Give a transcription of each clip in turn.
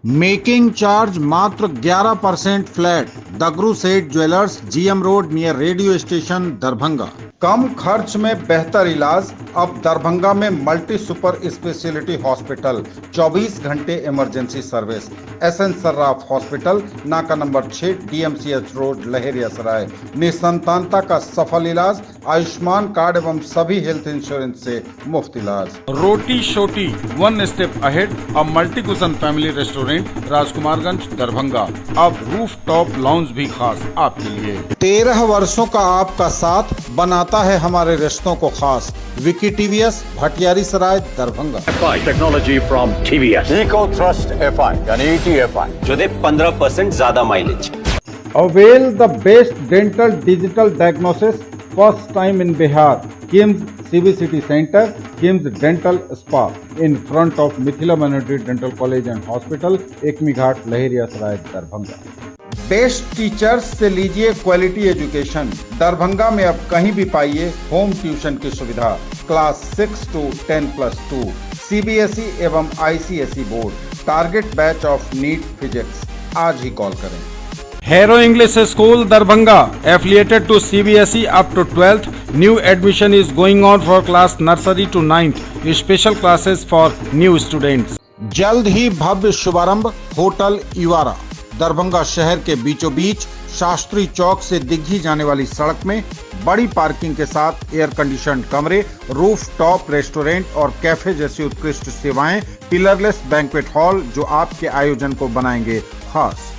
Making charge मात्र 11% flat. Dagru Seth jewellers, GM road near radio station, Darbhanga. कम खर्च में बेहतर इलाज अब दरभंगा में मल्टी सुपर स्पेशलिटी हॉस्पिटल, 24 घंटे emergency service. SN Sarraf hospital, नाका नंबर 6, डीएमसीएच रोड, लहेरियासराय। निसंतानता का सफल इलाज, आयुष्मान कार्ड एवं सभी हेल्थ इंश्योरेंस से मुफ्त इलाज। रोटी शोटी, one step ahead, a multi cushion family restaurant, Rajkumarganj, Darbhanga. अब रूफ टॉप लाउंज भी खास आपके लिए। 13 वर्षों का आपका साथ बनाता है हमारे रिश्तों को खास। Vicky TVS, Bhatiyari Sarai, Darbhanga. Technology from TVS, eco thrust FI यानी ईटीएफआई, जो दे 15% ज्यादा mileage. Avail the best dental digital diagnosis first time in Bihar. KIMS CBCT Center, KIMS Dental Spa in front of Mithila Minority Dental College and Hospital, Ekmi Ghat, Laheriasarai, Darbhanga. Best teachers से लीजिए quality education. Darbhanga में अब कहीं भी पाइए home tuition की सुविधा। Class 6 to 10+2, CBSE एवं ICSE board. Target batch of NEET physics. आज ही कॉल करें। Hero English School, Darbhanga, affiliated to CBSE up to 12th. New admission is going on for class nursery to 9th. Special classes for new students. जल्द ही भव्य शुभारंभ hotel इवारा। Darbhanga शहर के बीचों बीच शास्त्री चौक से दिग्घी जाने वाली सड़क में बड़ी पार्किंग के साथ एयर कंडीशन कमरे, रूफ टॉप रेस्टोरेंट और कैफे जैसी उत्कृष्ट सेवाएं, पिलरलेस बैंक्वेट हॉल जो आपके आयोजन को बनाएंगे खास।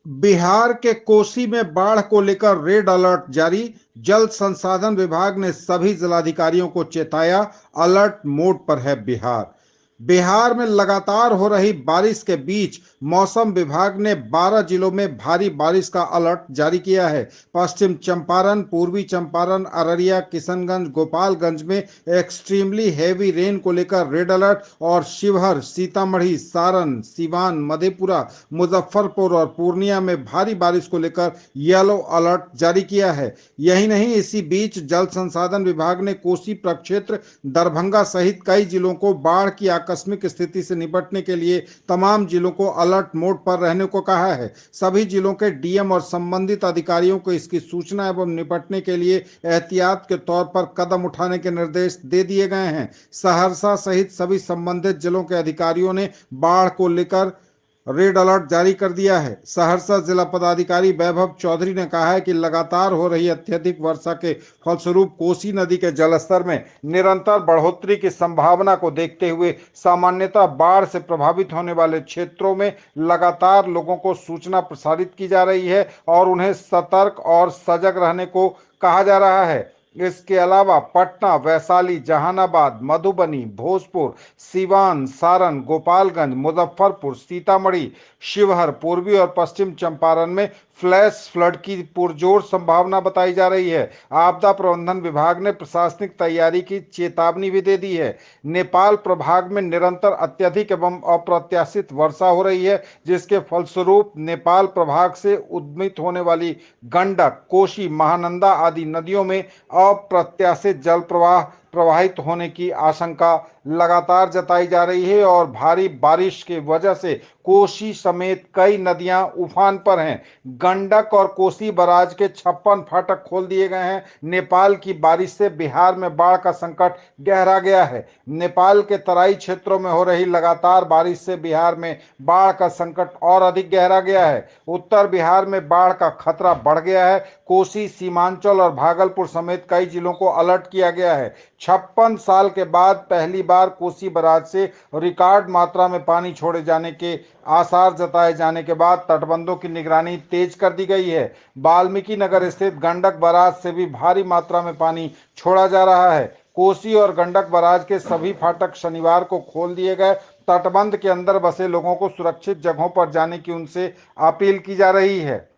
बिहार के कोसी में बाढ़ को लेकर रेड अलर्ट जारी। जल संसाधन विभाग ने सभी जिलाधिकारियों को चेताया, अलर्ट मोड पर है बिहार। बिहार में लगातार हो रही बारिश के बीच मौसम विभाग ने 12 जिलों में भारी बारिश का अलर्ट जारी किया है। पश्चिम चंपारण, पूर्वी चंपारण, अररिया, किशनगंज, गोपालगंज में एक्सट्रीमली हैवी रेन को लेकर रेड अलर्ट और शिवहर, सीतामढ़ी, सारण, सीवान, मधेपुरा, मुजफ्फरपुर और पूर्णिया में भारी बारिश को लेकर येलो अलर्ट जारी किया है। यही नहीं, इसी बीच जल संसाधन विभाग ने कोसी प्रक्षेत्र, दरभंगा सहित कई जिलों को बाढ़ की आकस्मिक स्थिति से निपटने के लिए तमाम जिलों को अलर्ट मोड पर रहने को कहा है। सभी जिलों के डीएम और संबंधित अधिकारियों को इसकी सूचना एवं निपटने के लिए एहतियात के तौर पर कदम उठाने के निर्देश दे दिए गए हैं। सहरसा सहित सभी संबंधित जिलों के अधिकारियों ने बाढ़ को लेकर रेड अलर्ट जारी कर दिया है। सहरसा जिला पदाधिकारी वैभव चौधरी ने कहा है कि लगातार हो रही अत्यधिक वर्षा के फलस्वरूप कोसी नदी के जलस्तर में निरंतर बढ़ोतरी की संभावना को देखते हुए सामान्यतः बाढ़ से प्रभावित होने वाले क्षेत्रों में लगातार लोगों को सूचना प्रसारित की जा रही है और उन्हें सतर्क और सजग रहने को कहा जा रहा है। इसके अलावा पटना, वैशाली, जहानाबाद, मधुबनी, भोजपुर, सीवान, सारण, गोपालगंज, मुजफ्फरपुर, सीतामढ़ी, शिवहर, पूर्वी और पश्चिम चंपारण में फ्लैश फ्लड की पुरजोर संभावना बताई जा रही है। आपदा प्रबंधन विभाग ने प्रशासनिक तैयारी की चेतावनी भी दे दी है। नेपाल प्रभाग में निरंतर अत्यधिक एवं अप्रत्याशित वर्षा हो रही है, जिसके फलस्वरूप नेपाल प्रभाग से उद्मित होने वाली गंडक, कोसी, महानंदा आदि नदियों में अप्रत्याशित जल प्रवाह प्रवाहित होने की आशंका लगातार जताई जा रही है और भारी बारिश की वजह से कोसी समेत कई नदियां उफान पर हैं। गंडक और कोसी बराज के 56 फाटक खोल दिए गए हैं। नेपाल की बारिश से बिहार में बाढ़ का संकट गहरा गया है। नेपाल के तराई क्षेत्रों में हो रही लगातार बारिश से बिहार में बाढ़ का संकट और अधिक गहरा गया है। उत्तर बिहार में बाढ़ का खतरा बढ़ गया है। कोसी, सीमांचल और भागलपुर समेत कई जिलों को अलर्ट किया गया है। 56 साल के बाद पहली बार कोसी बराज से रिकॉर्ड मात्रा में पानी छोड़े जाने के आसार जताए जाने के बाद तटबंधों की निगरानी तेज कर दी गई है। वाल्मीकि नगर स्थित गंडक बराज से भी भारी मात्रा में पानी छोड़ा जा रहा है। कोसी और गंडक बराज के सभी फाटक शनिवार को खोल दिए गए। तटबंध के अंदर बसे लोगों को सुरक्षित जगहों पर जाने की उनसे अपील की जा रही है।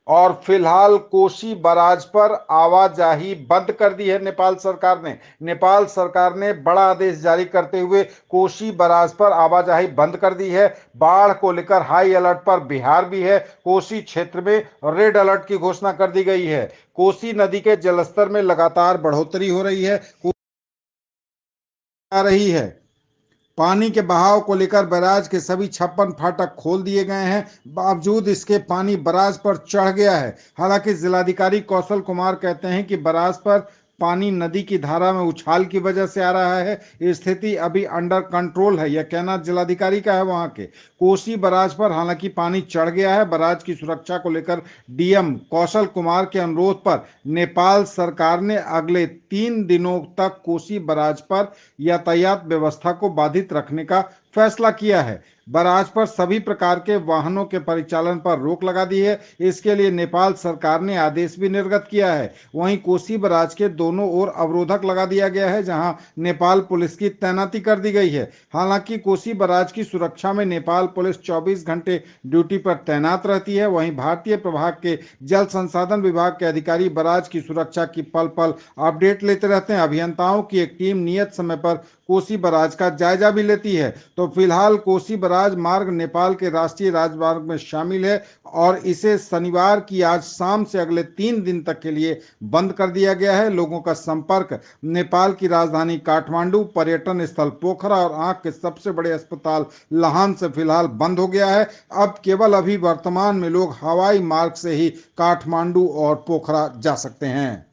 और फिलहाल कोसी बराज पर आवाजाही बंद कर दी है नेपाल सरकार ने। नेपाल सरकार ने बड़ा आदेश जारी करते हुए कोसी बराज पर आवाजाही बंद कर दी है। बाढ़ को लेकर हाई अलर्ट पर बिहार भी है। कोसी क्षेत्र में रेड अलर्ट की घोषणा कर दी गई है। कोसी नदी के जलस्तर में लगातार बढ़ोतरी हो रही है। पानी के बहाव को लेकर बैराज के सभी 56 फाटक खोल दिए गए हैं। बावजूद इसके पानी बराज पर चढ़ गया है। हालांकि जिलाधिकारी कौशल कुमार कहते हैं कि बराज पर पानी नदी की धारा में उछाल की वजह से आ रहा है। स्थिति अभी अंडर कंट्रोल है, यह कहना जिलाधिकारी का है। वहां के कोसी बराज पर हालांकि पानी चढ़ गया है। बराज की सुरक्षा को लेकर डीएम कौशल कुमार के अनुरोध पर नेपाल सरकार ने अगले 3 दिनों तक कोसी बराज पर यातायात व्यवस्था को बाधित रखने का फैसला किया है। बराज पर सभी प्रकार के वाहनों के परिचालन पर रोक लगा दी है। इसके लिए नेपाल सरकार ने आदेश भी निर्गत किया है। वहीं कोसी बराज के दोनों ओर अवरोधक लगा दिया गया है, जहां नेपाल पुलिस की तैनाती कर दी गई है। हालांकि कोसी बराज की सुरक्षा में नेपाल पुलिस 24 घंटे ड्यूटी पर तैनात रहती है। वहीं भारतीय प्रभाग के जल संसाधन विभाग के अधिकारी बराज की सुरक्षा की पल पल अपडेट लेते रहते हैं। अभियंताओं की एक टीम नियत समय पर कोसी बराज का जायजा भी लेती है। तो फिलहाल कोसी बराज मार्ग नेपाल के राष्ट्रीय राजमार्ग में शामिल है और इसे शनिवार की आज शाम से अगले 3 दिन तक के लिए बंद कर दिया गया है। लोगों का संपर्क नेपाल की राजधानी काठमांडू, पर्यटन स्थल पोखरा और आंख के सबसे बड़े अस्पताल लाहन से फिलहाल बंद हो गया है। अब केवल अभी वर्तमान में लोग हवाई मार्ग से ही काठमांडू और पोखरा जा सकते हैं।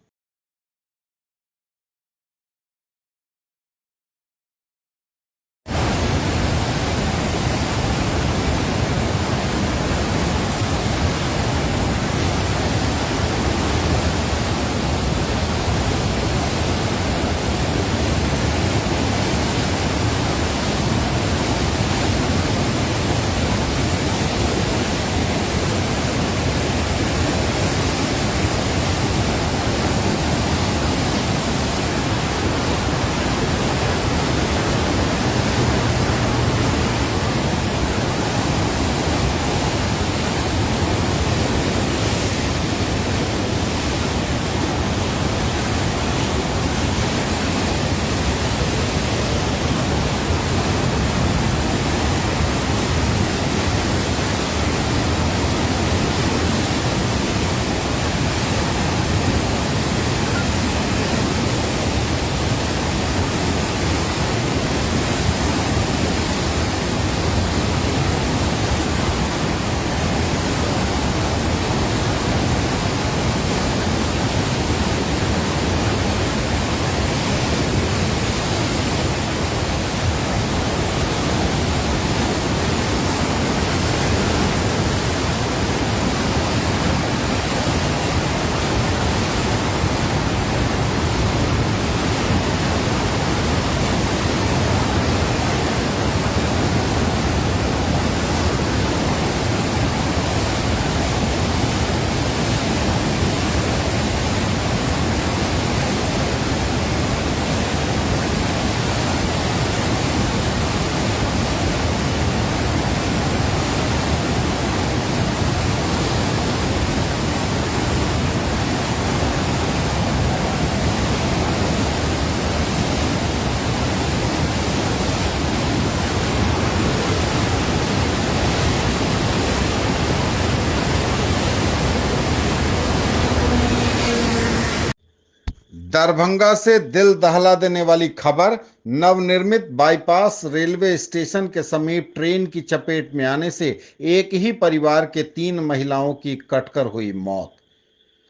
दरभंगा से दिल दहला देने वाली खबर। नवनिर्मित बाईपास रेलवे स्टेशन के समीप ट्रेन की चपेट में आने से एक ही परिवार के 3 महिलाओं की कटकर हुई मौत।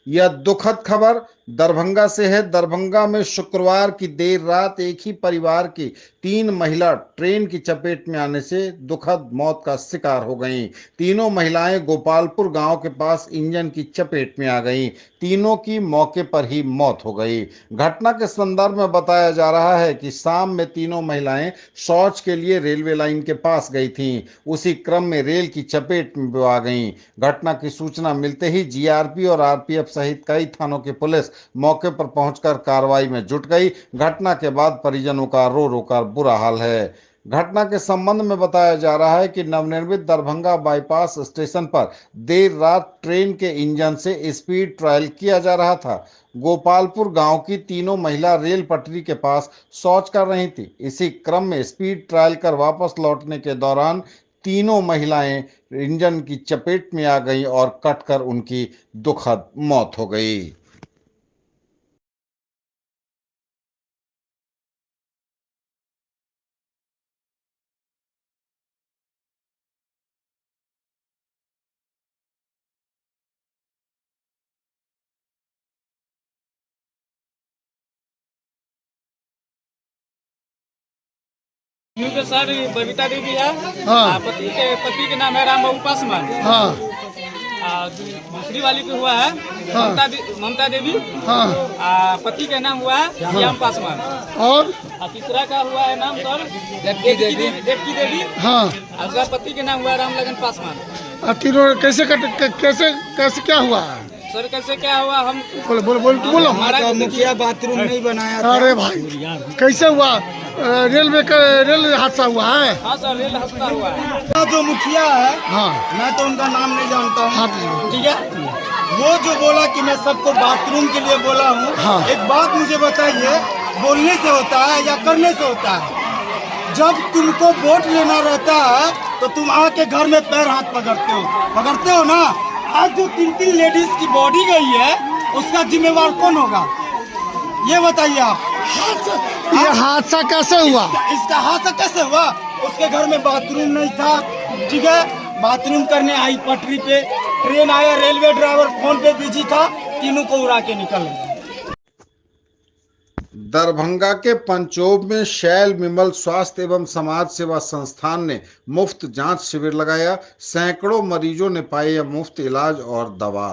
यह दुखद खबर दरभंगा से है। दरभंगा में शुक्रवार की देर रात एक ही परिवार की 3 महिला ट्रेन की चपेट में आने से दुखद मौत का शिकार हो गईं। तीनों महिलाएं गोपालपुर गांव के पास इंजन की चपेट में आ गईं। तीनों की मौके पर ही मौत हो गई। घटना के संदर्भ में बताया जा रहा है कि शाम में तीनों महिलाएं शौच के लिए रेलवे लाइन के पास गई थीं। उसी क्रम में रेल की चपेट में वो आ गईं। घटना की सूचना मिलते ही जीआरपी और आरपीएफ सहित कई थानों की पुलिस मौके पर पहुंचकर कार्रवाई में जुट गई। घटना के बाद परिजनों का रो रो कर बुरा हाल है। घटना के संबंध में बताया जा रहा है कि नवनिर्मित दरभंगा बाईपास स्टेशन पर देर रात ट्रेन के इंजन से स्पीड ट्रायल किया जा रहा था। गोपालपुर गांव की तीनों महिला रेल पटरी के पास शौच कर रही थी। इसी क्रम में स्पीड ट्रायल कर वापस लौटने के दौरान तीनों महिलाएं इंजन की चपेट में आ गईं और कटकर उनकी दुखद मौत हो गई। के सर बबीता देवी है। हाँ। पति के नाम है राम बाबू पासवान। हाँ दूसरी वाली को हुआ है हाँ। ममता देवी। हाँ पति का नाम हुआ है श्याम पासवान। और तीसरा का हुआ है नाम सर देवकी देवी। हाँ उसका पति के नाम हुआ है राम लगन पासवान। और तीनों कैसे क्या हुआ? सर कैसे क्या हुआ हम बोलो। हमारा मुखिया बाथरूम नहीं बनाया था। अरे भाई कैसे हुआ? रेल हादसा हुआ है? हाँ सर रेल हादसा हुआ है। जो मुखिया है, हाँ मैं तो उनका नाम नहीं जानता हूँ, हाँ ठीक है। वो जो बोला कि मैं सबको बाथरूम के लिए बोला हूँ, हाँ। एक बात मुझे बताइए, बोलने से होता है या करने से होता है? जब तुमको वोट लेना रहता है तो तुम आके घर में पैर हाथ पकड़ते हो ना। आज जो 3 लेडीज की बॉडी गई है, उसका जिम्मेवार कौन होगा, ये बताइए आप। ये हादसा कैसे हुआ? इसका हादसा कैसे हुआ? उसके घर में बाथरूम नहीं था, ठीक है। बाथरूम करने आई पटरी पे, ट्रेन आया, रेलवे ड्राइवर फोन पे बिजी था, तीनों को उड़ा के निकल गए। दरभंगा के पंचोब में शैल विमल स्वास्थ्य एवं समाज सेवा संस्थान ने मुफ्त जांच शिविर लगाया। सैकड़ों मरीजों ने पाए मुफ्त इलाज और दवा।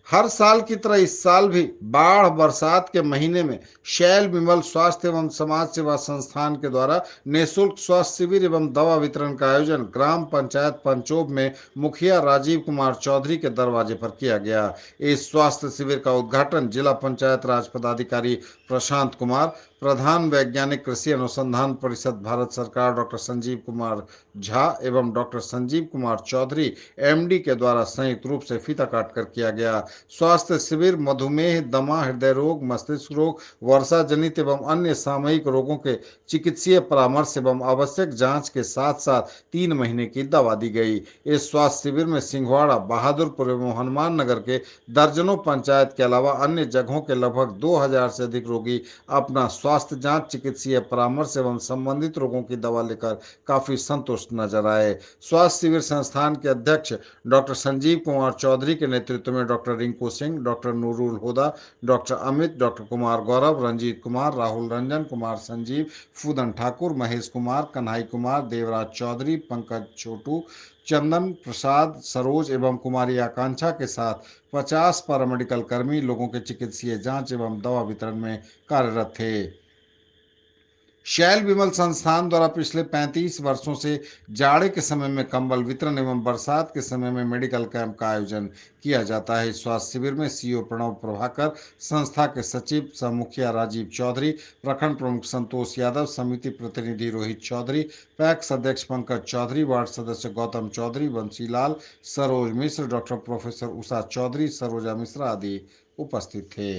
हर साल की तरह इस साल भी बाढ़ बरसात के महीने में शैल विमल स्वास्थ्य एवं समाज सेवा संस्थान के द्वारा निःशुल्क स्वास्थ्य शिविर एवं दवा वितरण का आयोजन ग्राम पंचायत पंचोब में मुखिया राजीव कुमार चौधरी के दरवाजे पर किया गया। इस स्वास्थ्य शिविर का उद्घाटन जिला पंचायत राज पदाधिकारी प्रशांत कुमार, प्रधान वैज्ञानिक कृषि अनुसंधान परिषद भारत सरकार डॉक्टर संजीव कुमार झा एवं डॉक्टर संजीव कुमार चौधरी एमडी के द्वारा संयुक्त रूप से फीता काटकर किया गया। स्वास्थ्य शिविर मधुमेह, दमा, हृदय रोग, मस्तिष्क रोग, वर्षा जनित एवं अन्य सामयिक रोगों के चिकित्सीय परामर्श एवं आवश्यक जांच के साथ साथ 3 महीने की दवा दी गई। इस स्वास्थ्य शिविर में सिंहवाड़ा, बहादुरपुर एवं हनुमान नगर के दर्जनों पंचायत के अलावा अन्य जगहों के लगभग 2000 से अधिक रोगी अपना स्वास्थ्य जांच, चिकित्सीय परामर्श एवं संबंधित रोगों की दवा लेकर काफी संतुष्ट नजर आए। स्वास्थ्य शिविर संस्थान के अध्यक्ष डॉक्टर संजीव कुमार चौधरी के नेतृत्व में डॉक्टर रिंकू सिंह, डॉक्टर नूरुल हुदा, डॉक्टर अमित, डॉक्टर कुमार गौरव, रंजीत कुमार, राहुल रंजन, कुमार संजीव, फूदन ठाकुर, महेश कुमार, कन्हाई कुमार, देवराज चौधरी, पंकज छोटू, चंदन प्रसाद, सरोज एवं कुमारी आकांक्षा के साथ 50 पैरामेडिकल कर्मी लोगों के चिकित्सीय जांच एवं दवा वितरण में कार्यरत थे। शैल विमल संस्थान द्वारा पिछले 35 वर्षों से जाड़े के समय में कंबल वितरण एवं बरसात के समय में मेडिकल कैंप का आयोजन किया जाता है। स्वास्थ्य शिविर में सीओ प्रणव प्रभाकर, संस्था के सचिव सह मुखिया राजीव चौधरी, प्रखंड प्रमुख संतोष यादव, समिति प्रतिनिधि रोहित चौधरी, पैक्स अध्यक्ष पंकज चौधरी, वार्ड सदस्य गौतम चौधरी, बंसीलाल, सरोज मिश्र, डॉक्टर प्रोफेसर उषा चौधरी, सरोजा मिश्रा आदि उपस्थित थे।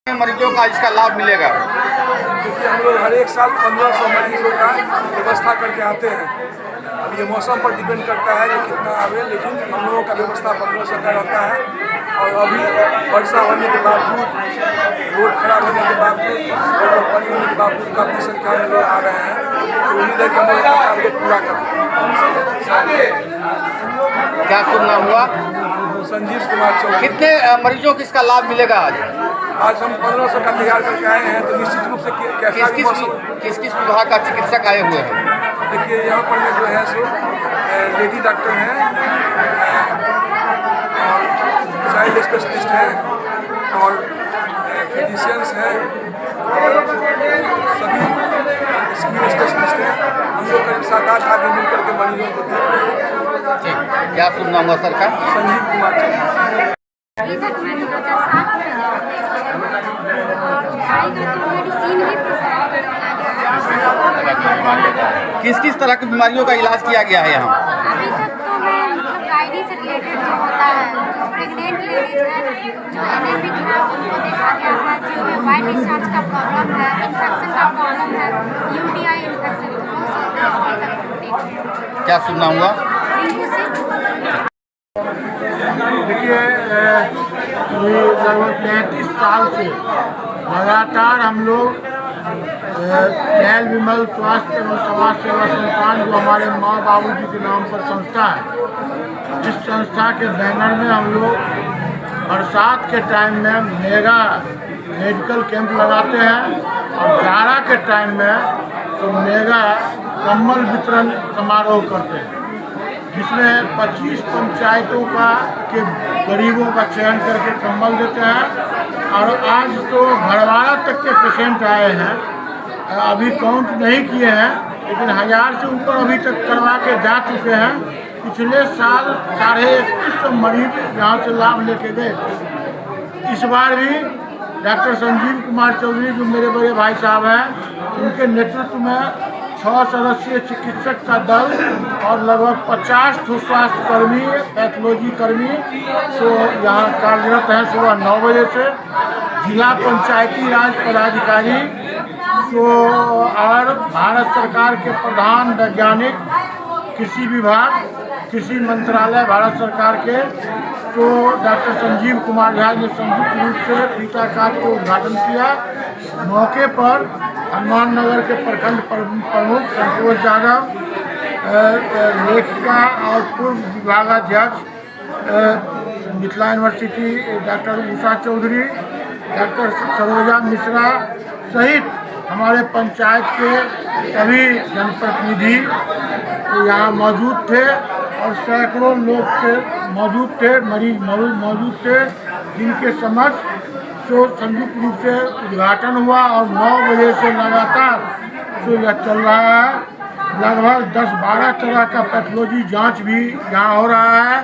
मरीजों का इसका लाभ मिलेगा? क्योंकि हम लोग हर एक साल 1500 मरीजों का व्यवस्था करके आते हैं। अब ये मौसम पर डिपेंड करता है कि कितना आवे, लेकिन हम लोगों का व्यवस्था 1500 का रहता है। और अभी वर्षा होने के बावजूद, रोड खराब होने के बावजूद, रोड पर पानी होने के बावजूद काफ़ी संख्या में लोग आ रहे हैं। तो उम्मीद है कि हम लोग का टारगेट पूरा करें। क्या शुभ नाम हुआ? संजीव कुमार चौधरी। कितने मरीजों को इसका लाभ मिलेगा आज? आज हम 1500 का तैयार करके आए हैं, तो निश्चित रूप से कैसा भी मौसम। किस किस विभाग का चिकित्सक आए हुए हैं? देखिए यहाँ पर में जो है सो लेडी डॉक्टर हैं, चाइल्ड स्पेशलिस्ट हैं और फिजिशियंस हैं और सभी स्किन स्पेशलिस्ट हैं। हम लोग करीब 7-8 आदमी मिलकर के मरीजों को देख रहे हैं। क्या शुभ नाम हुआ सर का? संजीव कुमार चौधरी। अभी तक मैंने 50-60 मेडिसिन भी प्रिस्क्राइब कर दिया गया। किस किस तरह की बीमारियों का इलाज किया गया है यहाँ? अभी तक तो मैं मतलब गाइनी से रिलेटेड जो होता है, जो प्रेग्नेंट लेडीज है, जो एनेमिक है, उनको देखा गया है। जिनमें वाइट डिस्चार्ज का प्रॉब्लम है, इन्फेक्शन का प्रॉब्लम है, यूटीआई इन्फेक्शन, तो वो सब अभी तक देख रहे हैं। क्या शुभ नाम हुआ? रिंकू से देखिए ये लगभग 35 साल से लगातार हम लोग दयाल विमल स्वास्थ्य एवं समाज सेवा संस्थान, जो हमारे माँ बाबूजी के नाम पर संस्था है, इस संस्था के बैनर में हम लोग बरसात के टाइम में मेगा मेडिकल कैंप लगाते हैं और जाड़ा के टाइम में तो मेगा कम्बल वितरण समारोह करते हैं, जिसमें 25 पंचायतों के गरीबों का चयन करके कंबल देते हैं। और आज तो घरवाला तक के पेशेंट आए हैं, अभी काउंट नहीं किए हैं, लेकिन 1000 से ऊपर अभी तक करवा के जा चुके हैं। पिछले साल 2150 मरीज यहाँ से लाभ लेके गए। इस बार भी डॉक्टर संजीव कुमार चौधरी, जो मेरे बड़े भाई साहब हैं, उनके नेतृत्व में 6 सदस्यीय चिकित्सक का दल और लगभग 50 स्वास्थ्य कर्मी, पैथोलॉजी कर्मी तो यहाँ कार्यरत हैं सुबह 9 बजे से। जिला पंचायती राज पदाधिकारी तो और भारत सरकार के प्रधान वैज्ञानिक, कृषि विभाग, कृषि मंत्रालय भारत सरकार के तो डॉक्टर संजीव कुमार झा ने संयुक्त रूप से फीता काट के उद्घाटन किया। मौके पर हनुमान नगर के प्रखंड प्रमुख संतोष यादव, लेखिका और पूर्व विभागाध्यक्ष Mithila university doctor Usha Chaudhary, doctor Saroja Mishra सहित हमारे पंचायत के सभी जनप्रतिनिधि यहाँ मौजूद थे और सैकड़ों लोग मौजूद थे, मरीज मौजूद थे, जिनके समक्ष तो संयुक्त रूप से उद्घाटन हुआ और 9 बजे से लगातार तो यह चल रहा है। लगभग 10-12 तरह का पैथोलॉजी जांच भी यहाँ हो रहा है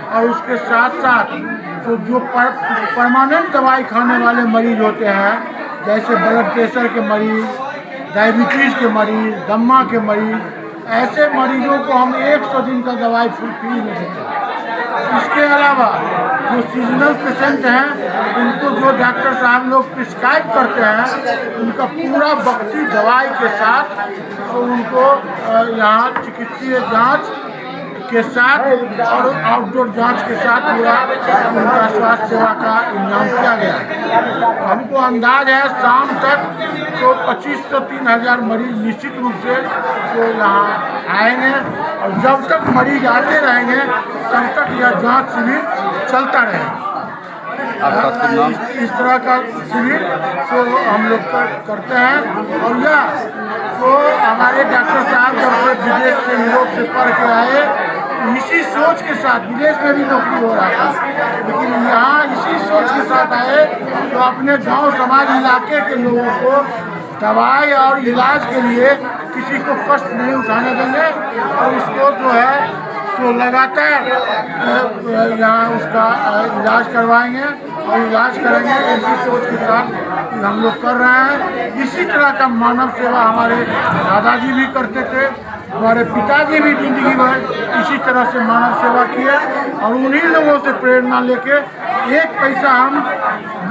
और उसके साथ साथ तो जो परमानेंट दवाई खाने वाले मरीज होते हैं, जैसे ब्लड प्रेशर के मरीज, डायबिटीज़ के मरीज, दम्मा के मरीज, ऐसे मरीजों को हम 100 दिन का दवाई फ्री में देते हैं। इसके अलावा जो सीजनल पेशेंट हैं, उनको जो डॉक्टर साहब लोग प्रिस्क्राइब करते हैं, उनका पूरा वक्ती दवाई के साथ तो उनको यहाँ चिकित्सीय जांच के साथ और आउटडोर जांच के साथ पूरा उनका स्वास्थ्य सेवा का इंतजाम किया गया है। हमको अंदाज है शाम तक तो 2500 से 3000 मरीज निश्चित रूप से तो यहाँ आएंगे और जब तक मरीज आते रहेंगे तब तक यह जांच शिविर चलता रहेगा। इस तरह का शिविर तो हम लोग करते हैं और यह तो हमारे डॉक्टर साहब जब से विदेश से यूरोप से पढ़ के आए, इसी सोच के साथ, विदेश में भी नौकरी हो रहा था, लेकिन यहाँ इसी सोच के साथ आए तो अपने गांव समाज इलाके के लोगों को दवाई और इलाज के लिए किसी को कष्ट नहीं उठाने देंगे और उसको जो है तो लगातार यहाँ उसका इलाज करवाएंगे और इलाज करेंगे। इसी सोच के साथ हम लोग कर रहे हैं। इसी तरह का मानव सेवा हमारे दादाजी भी करते थे, हमारे पिताजी भी जिंदगी भर इसी तरह से मानव सेवा किए और उन्हीं लोगों से प्रेरणा लेके 1 पैसा हम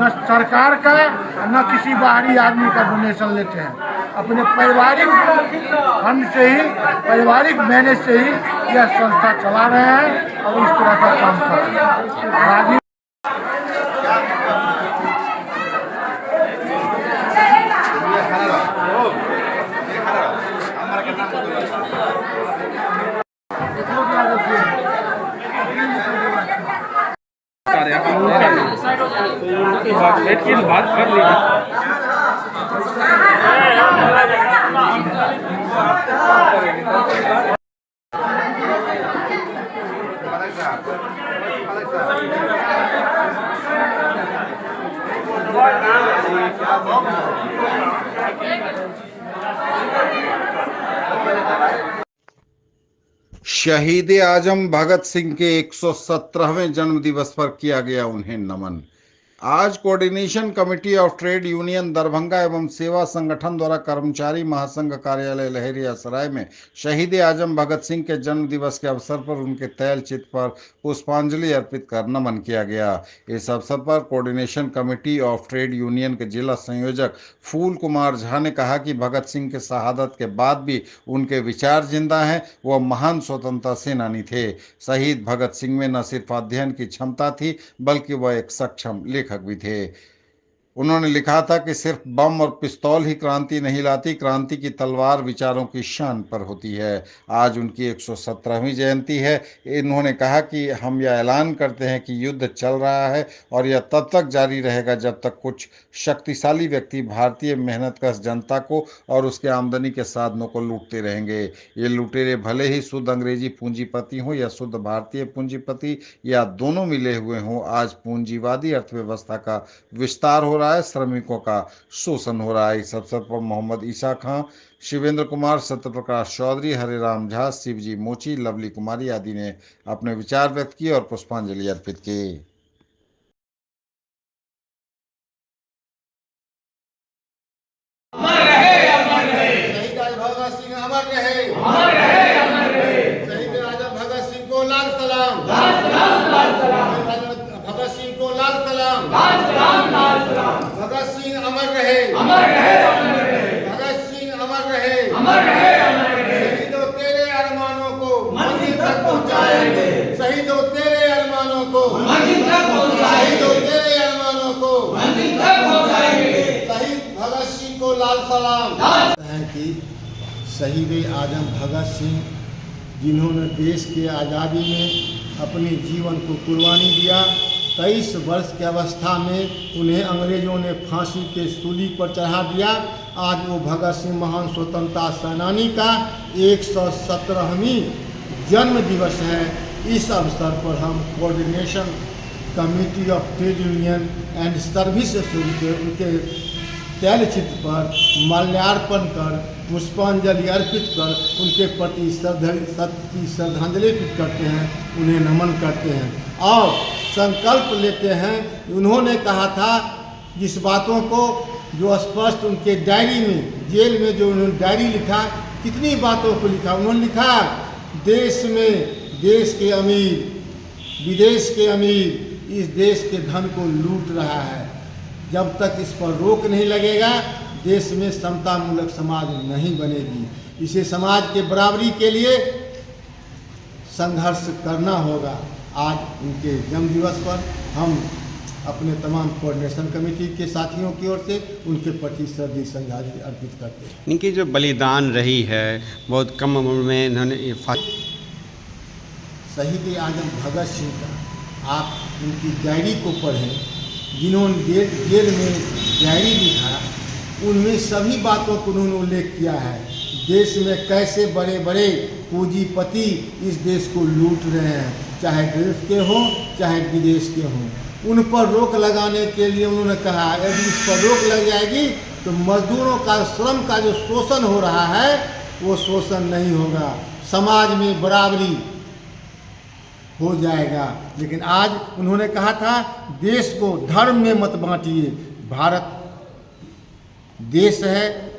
न सरकार का न किसी बाहरी आदमी का डोनेशन लेते हैं, अपने पारिवारिक फंड से ही, पारिवारिक मैनेज से ही यह संस्था चला रहे हैं और इस तरह का काम कर रहे हैं। बात कर शहीद आजम भगत सिंह के 117वें जन्म दिवस पर किया गया उन्हें नमन। आज coordination committee of trade union Darbhanga एवं सेवा संगठन द्वारा कर्मचारी महासंघ कार्यालय लहेरियासराय में शहीद आजम भगत सिंह के जन्म दिवस के अवसर पर उनके तैल चित्र पर पुष्पांजलि अर्पित कर नमन किया गया। इस अवसर पर coordination committee of trade union के जिला संयोजक फूल कुमार झा ने कहा कि भगत सिंह के शहादत के बाद भी उनके विचार जिंदा हैं। वह महान स्वतंत्रता सेनानी थे। शहीद भगत सिंह में न सिर्फ अध्ययन की क्षमता थी, बल्कि वह एक सक्षम लेखक भी थे। उन्होंने लिखा था कि सिर्फ बम और पिस्तौल ही क्रांति नहीं लाती, क्रांति की तलवार विचारों की शान पर होती है। आज उनकी 117वीं जयंती है। इन्होंने कहा कि हम यह ऐलान करते हैं कि युद्ध चल रहा है और यह तब तक जारी रहेगा जब तक कुछ शक्तिशाली व्यक्ति भारतीय मेहनतकश जनता को और उसके आमदनी के साधनों को लूटते रहेंगे। ये लुटेरे भले ही शुद्ध अंग्रेजी पूंजीपति हों या शुद्ध भारतीय पूंजीपति या दोनों मिले हुए हों, आज पूंजीवादी अर्थव्यवस्था का विस्तार हो रहा है, श्रमिकों का शोषण हो रहा है। इस अवसर पर मोहम्मद ईसा खां, शिवेंद्र कुमार, सत्यप्रकाश चौधरी, हरिराम झा, शिवजी मोची, लवली कुमारी आदि ने अपने विचार व्यक्त किए और पुष्पांजलि अर्पित की। भगत सिंह अमर रहे, शहीद आजम भगत सिंह को लाल सलाम, भगत सिंह को लाल सलाम, भगत सिंह अमर रहे, भगत सिंह अमर रहे, शहीदों तेरे अरमानों को मंजिल तक पहुंचाएंगे, शहीदों तेरे अरमानों को मंजिल तक पहुंचाएंगे, शहीदों तेरे अरमानों को मंजिल तक पहुंचाएंगे, शहीद भगत सिंह को लाल सलाम। है कि शहीद आजम भगत सिंह जिन्होंने देश के आज़ादी में अपने जीवन को कुर्बानी दिया, 23 वर्ष की अवस्था में उन्हें अंग्रेज़ों ने फांसी के सूली पर चढ़ा दिया। आज वो भगत सिंह महान स्वतंत्रता सेनानी का 117वीं जन्म दिवस है। इस अवसर पर हम coordination committee of trade union and services उनके तैलचित्र पर माल्यार्पण कर पुष्पांजलि अर्पित कर उनके प्रति श्रद्धांजलि अर्पित करते हैं, उन्हें नमन करते हैं और संकल्प लेते हैं। उन्होंने कहा था जिस बातों को जो स्पष्ट उनके डायरी में, जेल में जो उन्होंने डायरी लिखा, कितनी बातों को लिखा। उन्होंने लिखा देश में देश के अमीर विदेश के अमीर इस देश के धन को लूट रहा है। जब तक इस पर रोक नहीं लगेगा देश में समतामूलक समाज नहीं बनेगी। इसे समाज के बराबरी के लिए संघर्ष करना होगा। आज उनके जन्म दिवस पर हम अपने तमाम कोऑर्डिनेशन कमेटी के साथियों की ओर से उनके प्रति श्रद्धांजलि अर्पित करते हैं। इनकी जो बलिदान रही है, बहुत कम उम्र में इन्होंने शहीद आजम भगत सिंह का आप उनकी डायरी को पढ़ें, जिन्होंने जेल में डायरी लिखा, उनमें सभी बातों को उन्होंने उल्लेख किया है। देश में कैसे बड़े बड़े पूंजीपति इस देश को लूट रहे हैं, चाहे देश के हों चाहे विदेश के हों। उन पर रोक लगाने के लिए उन्होंने कहा यदि इस पर रोक लग जाएगी तो मजदूरों का श्रम का जो शोषण हो रहा है वो शोषण नहीं होगा, समाज में बराबरी हो जाएगा। लेकिन आज उन्होंने कहा था देश को धर्म में मत बांटिए। भारत देश है,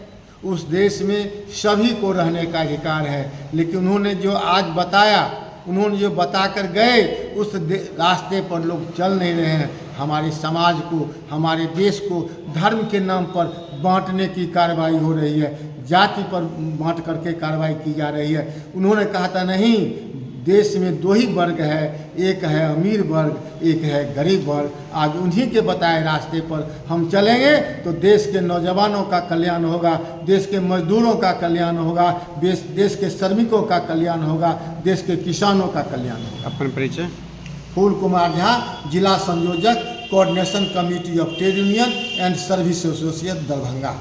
उस देश में सभी को रहने का अधिकार है। लेकिन उन्होंने जो आज बताया, उन्होंने जो बता कर गए उस रास्ते पर लोग चल नहीं रहे हैं। हमारे समाज को, हमारे देश को धर्म के नाम पर बांटने की कार्रवाई हो रही है, जाति पर बांट करके कार्रवाई की जा रही है। उन्होंने कहा था नहीं, देश में दो ही वर्ग है, एक है अमीर वर्ग, एक है गरीब वर्ग। आज उन्हीं के बताए रास्ते पर हम चलेंगे तो देश के नौजवानों का कल्याण होगा, देश के मजदूरों का कल्याण होगा, देश के श्रमिकों का कल्याण होगा, देश के किसानों का कल्याण होगा। अपना परिचय? फूल कुमार झा, जिला संयोजक, coordination committee of trade union and service association Darbhanga.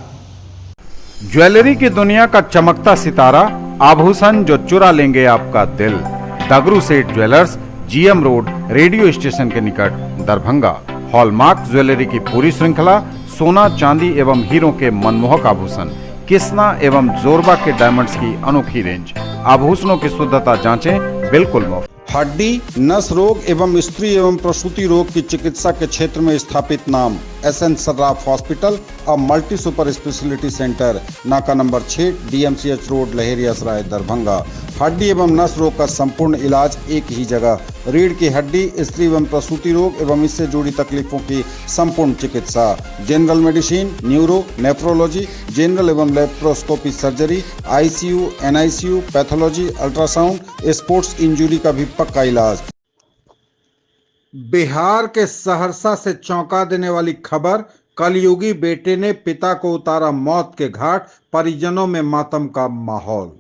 Jewellery की दुनिया का चमकता सितारा, आभूषण जो चुरा लेंगे आपका दिल। दगरू Seth jewellers, GM road, radio station के निकट, दरभंगा। हॉलमार्क ज्वेलरी की पूरी श्रृंखला, सोना, चांदी एवं हीरों के मनमोहक आभूषण, किस्ना एवं जोरबा के डायमंड्स की अनोखी रेंज। आभूषणों की शुद्धता जांचें बिल्कुल मुफ्त। हड्डी, नस रोग एवं स्त्री एवं प्रसूति रोग की चिकित्सा के क्षेत्र में स्थापित नाम SN Sarraf hospital, a multi super speciality centre, नाका नंबर 6, DMCH रोड, लहेरिया सराय, दरभंगा। हड्डी एवं नस रोग का संपूर्ण इलाज एक ही जगह। रीढ़ की हड्डी, स्त्री एवं प्रसूति रोग एवं इससे जुड़ी तकलीफों की संपूर्ण चिकित्सा। General medicine, neuro, nephrology, general एवं laparoscopy surgery, ICU, NICU, pathology, ultrasound, sports injury का भी पक्का इलाज। बिहार के सहरसा से चौंका देने वाली खबर कलयुगी बेटे ने पिता को उतारा मौत के घाट, परिजनों में मातम का माहौल।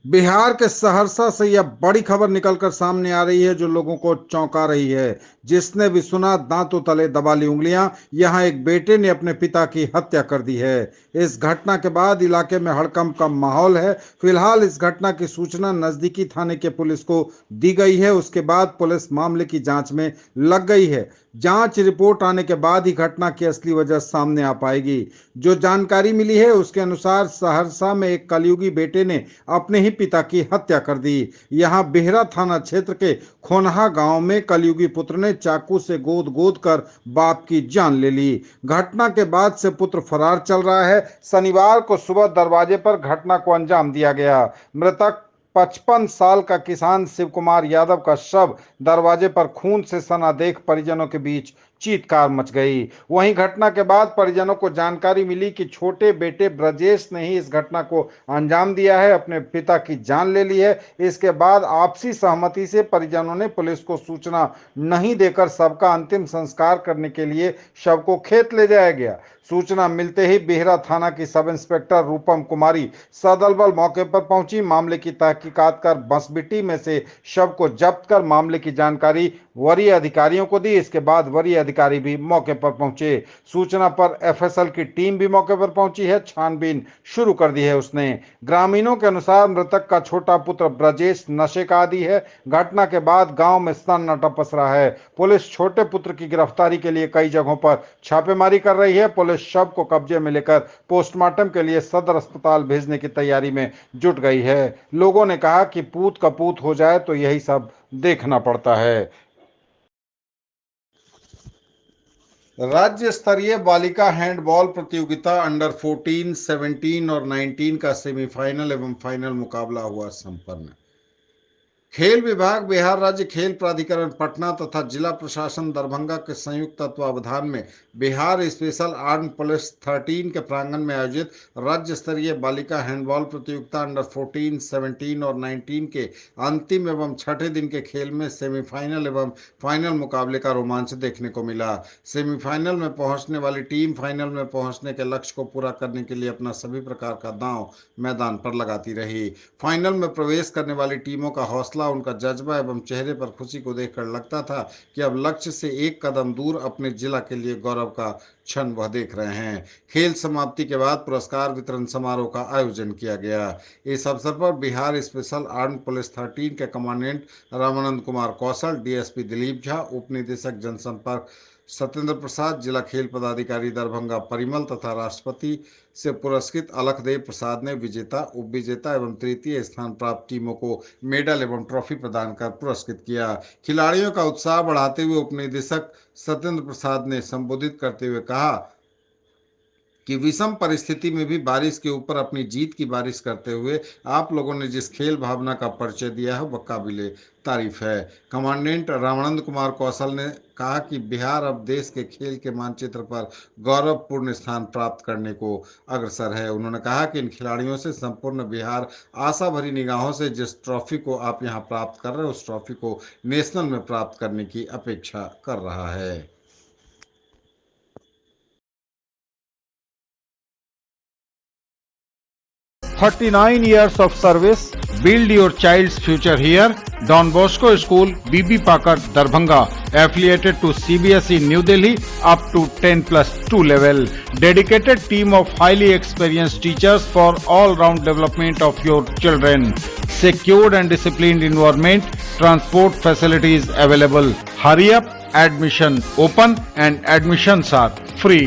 बिहार के सहरसा से यह बड़ी खबर निकलकर सामने आ रही है जो लोगों को चौंका रही है। जिसने भी सुना दांतों तले दबा ली उंगलियां। यहां एक बेटे ने अपने पिता की हत्या कर दी है। इस घटना के बाद इलाके में हड़कंप का माहौल है। फिलहाल इस घटना की सूचना नजदीकी थाने के पुलिस को दी गई है। उसके बाद पुलिस मामले की जांच में लग गई है। जांच रिपोर्ट आने के बाद ही घटना की असली वजह सामने आ पाएगी। जो जानकारी मिली है उसके अनुसार सहरसा में एक कलयुगी बेटे ने अपने ही पिता की हत्या कर दी। यहां बेहरा थाना क्षेत्र के खोनहा गांव में कलयुगी पुत्र ने चाकू से गोद कर बाप की जान ले ली। घटना के बाद से पुत्र फरार चल रहा है। शनिवार को सुबह दरवाजे पर घटना को अंजाम दिया गया। मृतक 55 साल का किसान शिव कुमार यादव का शव दरवाजे पर खून से सना देख परिजनों के बीच चीत्कार मच गई। वहीं घटना के बाद परिजनों को जानकारी मिली कि छोटे बेटे ब्रजेश ने ही इस घटना को अंजाम दिया है, अपने पिता की जान ले ली है। इसके बाद आपसी सहमति से परिजनों ने पुलिस को सूचना नहीं देकर शव का अंतिम संस्कार करने के लिए शव को खेत ले जाया गया। सूचना मिलते ही बेहरा थाना की सब इंस्पेक्टर रूपम कुमारी सदल बल मौके पर पहुंची। मामले की तहकीकात कर बंसबिट्टी में से शव को जब्त कर मामले की जानकारी वरीय अधिकारियों को दी। इसके बाद वरीय अधिकारी भी मौके पर पहुंचे। सूचना पर एफएसएल की टीम भी मौके पर पहुंची है। छानबीन शुरू कर दी है उसने। ग्रामीणों के अनुसार मृतक का छोटा पुत्र ब्रजेश नशे का आदी है। घटना के बाद गांव में सन्नाटा पसरा है। पुलिस छोटे पुत्र की गिरफ्तारी के लिए कई जगहों पर छापेमारी कर रही है। पुलिस शव को कब्जे में लेकर पोस्टमार्टम के लिए सदर अस्पताल भेजने की तैयारी में जुट गई है। लोगों ने कहा कि पूत कपूत हो जाए तो यही सब देखना पड़ता है। राज्य स्तरीय बालिका हैंडबॉल प्रतियोगिता अंडर 14, 17 और 19 का सेमीफाइनल एवं फाइनल मुकाबला हुआ संपन्न। खेल विभाग, बिहार राज्य खेल प्राधिकरण पटना तथा जिला प्रशासन दरभंगा के संयुक्त तत्वावधान में बिहार स्पेशल आर्म पुलिस 13 के प्रांगण में आयोजित राज्य स्तरीय बालिका हैंडबॉल प्रतियोगिता अंडर 14, 17 और 19 के अंतिम एवं छठे दिन के खेल में सेमीफाइनल एवं फाइनल मुकाबले का रोमांच देखने को मिला। सेमीफाइनल में पहुंचने वाली टीम फाइनल में पहुंचने के लक्ष्य को पूरा करने के लिए अपना सभी प्रकार का दांव मैदान पर लगाती रही। फाइनल में प्रवेश करने वाली टीमों का हौसला, उनका जज्बा एवं चेहरे पर खुशी को देखकर लगता था कि अब लक्ष्य से एक कदम दूर अपने जिला के लिए गौरव का क्षण वह देख रहे हैं। खेल समाप्ति के बाद पुरस्कार वितरण समारोह का आयोजन किया गया। इस अवसर पर बिहार स्पेशल आर्म पुलिस 13 के कमांडेंट रामानंद कुमार कौशल, डीएसपी दिलीप झा, उप निदेशक जनसंपर्क सत्येंद्र प्रसाद, जिला खेल पदाधिकारी दरभंगा परिमल तथा राष्ट्रपति से पुरस्कृत अलखदेव प्रसाद ने विजेता, उप विजेता एवं तृतीय स्थान प्राप्त टीमों को मेडल एवं ट्रॉफी प्रदान कर पुरस्कृत किया। खिलाड़ियों का उत्साह बढ़ाते हुए उप निदेशक सत्येंद्र प्रसाद ने संबोधित करते हुए कहा कि विषम परिस्थिति में भी बारिश के ऊपर अपनी जीत की बारिश करते हुए आप लोगों ने जिस खेल भावना का परिचय दिया है वह काबिले तारीफ है। कमांडेंट रामानंद कुमार कौशल ने कहा कि बिहार अब देश के खेल के मानचित्र पर गौरवपूर्ण स्थान प्राप्त करने को अग्रसर है। उन्होंने कहा कि इन खिलाड़ियों से संपूर्ण बिहार आशा भरी निगाहों से जिस ट्रॉफी को आप यहां प्राप्त कर रहे हैं उस ट्रॉफी को नेशनल में प्राप्त करने की अपेक्षा कर रहा है। 39 years of service. Build your child's future here. Don Bosco School, BB Pakar, Darbhanga, affiliated to CBSE New Delhi up to 10+2 level. Dedicated team of highly experienced teachers for all-round development of your children. Secured and disciplined environment. Transport facilities available. Hurry up. Admission open and admissions are free.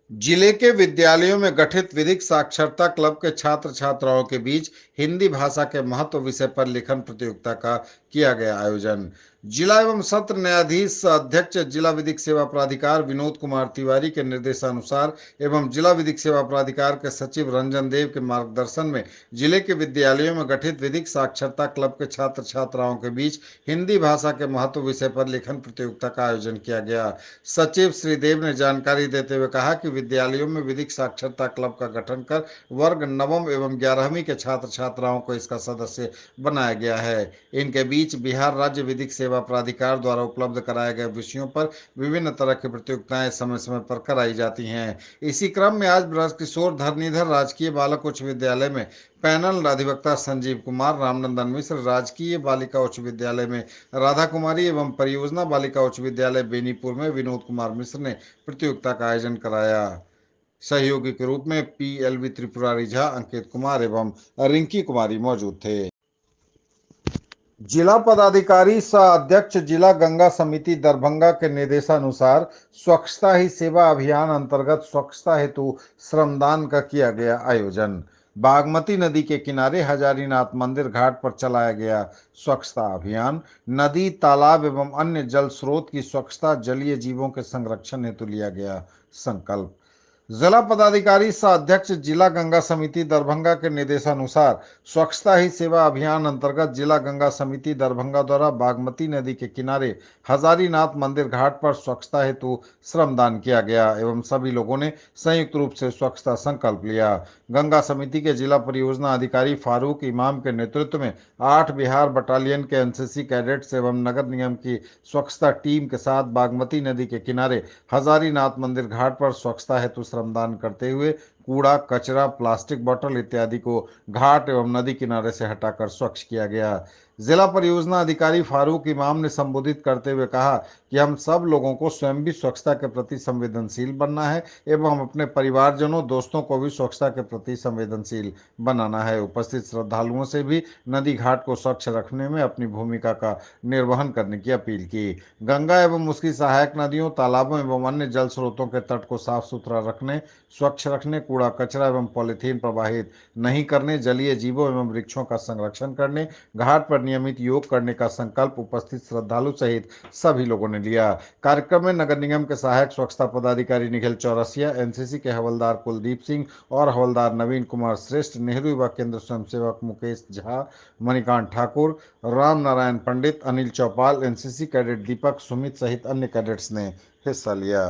जिले के विद्यालयों में गठित विधिक साक्षरता club के छात्र छात्राओं के बीच हिंदी भाषा के महत्व विषय पर लेखन प्रतियोगिता का किया गया आयोजन। जिला एवं सत्र न्यायाधीश अध्यक्ष जिला विधिक सेवा प्राधिकार विनोद कुमार तिवारी के निर्देशानुसार एवं जिला विधिक सेवा प्राधिकार के सचिव रंजन देव के मार्गदर्शन में जिले के विद्यालयों में गठित विधिक साक्षरता क्लब के छात्र छात्राओं के बीच हिंदी भाषा के महत्व विषय पर लेखन प्रतियोगिता का आयोजन किया गया। सचिव श्री देव ने जानकारी देते हुए कहा कि विद्यालयों में विधिक साक्षरता क्लब का गठन कर वर्ग 9वीं एवं 11वीं के छात्र छात्राओं को इसका सदस्य बनाया गया है। इनके बीच बीच बिहार राज्य विधिक सेवा प्राधिकार द्वारा उपलब्ध कराए गए विषयों पर विभिन्न तरह की प्रतियोगिताएं समय समय पर कराई जाती हैं। इसी क्रम में आज ब्रजकिशोर धरनीधर राजकीय बालक उच्च विद्यालय में पैनल अधिवक्ता संजीव कुमार, रामनंदन मिश्र, राजकीय बालिका उच्च विद्यालय में राधा कुमारी एवं परियोजना बालिका उच्च विद्यालय बेनीपुर में विनोद कुमार मिश्र ने प्रतियोगिता का आयोजन कराया। सहयोगी के रूप में PLV त्रिपुरारी झा, अंकित कुमार एवं रिंकी कुमारी मौजूद थे। जिला पदाधिकारी सह अध्यक्ष जिला गंगा समिति दरभंगा के निर्देशानुसार स्वच्छता ही सेवा अभियान अंतर्गत स्वच्छता हेतु श्रमदान का किया गया आयोजन। बागमती नदी के किनारे हजारीनाथ मंदिर घाट पर चलाया गया स्वच्छता अभियान नदी, तालाब एवं अन्य जल स्रोत की स्वच्छता, जलीय जीवों के संरक्षण हेतु लिया गया संकल्प। जिला पदाधिकारी सह अध्यक्ष जिला गंगा समिति दरभंगा के निर्देशानुसार स्वच्छता ही सेवा अभियान अंतर्गत जिला गंगा समिति दरभंगा द्वारा बागमती नदी के किनारे हजारीनाथ मंदिर घाट पर स्वच्छता हेतु श्रमदान किया गया एवं सभी लोगों ने संयुक्त रूप से स्वच्छता संकल्प लिया। गंगा समिति के जिला परियोजना अधिकारी फारूक इमाम के नेतृत्व में 8 बिहार बटालियन के NCC कैडेट्स एवं नगर निगम की स्वच्छता टीम के साथ बागमती नदी के किनारे हजारीनाथ मंदिर घाट पर स्वच्छता हेतु श्रमदान करते हुए कूड़ा, कचरा, प्लास्टिक बोतल इत्यादि को घाट एवं नदी किनारे से हटाकर स्वच्छ किया गया। जिला परियोजना अधिकारी फारूक इमाम ने संबोधित करते हुए कहा कि हम सब लोगों को स्वयं भी स्वच्छता के प्रति संवेदनशील बनना है एवं हम अपने परिवारजनों, दोस्तों को भी स्वच्छता के प्रति संवेदनशील बनाना है। उपस्थित श्रद्धालुओं से भी नदी घाट को स्वच्छ रखने में अपनी भूमिका का निर्वहन करने की अपील की। गंगा एवं उसकी सहायक नदियों, तालाबों एवं अन्य जल स्रोतों के तट को साफ सुथरा रखने, स्वच्छ रखने, कूड़ा कचरा एवं पॉलीथीन प्रवाहित नहीं करने, जलीय जीवों एवं वृक्षों का संरक्षण करने, घाट पर नियमित योग करने का संकल्प उपस्थित श्रद्धालु सहित सभी लोगों ने लिया। कार्यक्रम में नगर निगम के सहायक स्वच्छता पदाधिकारी निखिल चौरसिया, NCC के हवलदार कुलदीप सिंह और हवलदार नवीन कुमार श्रेष्ठ, नेहरू युवा केंद्र स्वयंसेवक मुकेश झा, मणिकांत ठाकुर, राम नारायण पंडित, अनिल चौपाल, NCC कैडेट दीपक, सुमित सहित अन्य कैडेट्स ने हिस्सा लिया।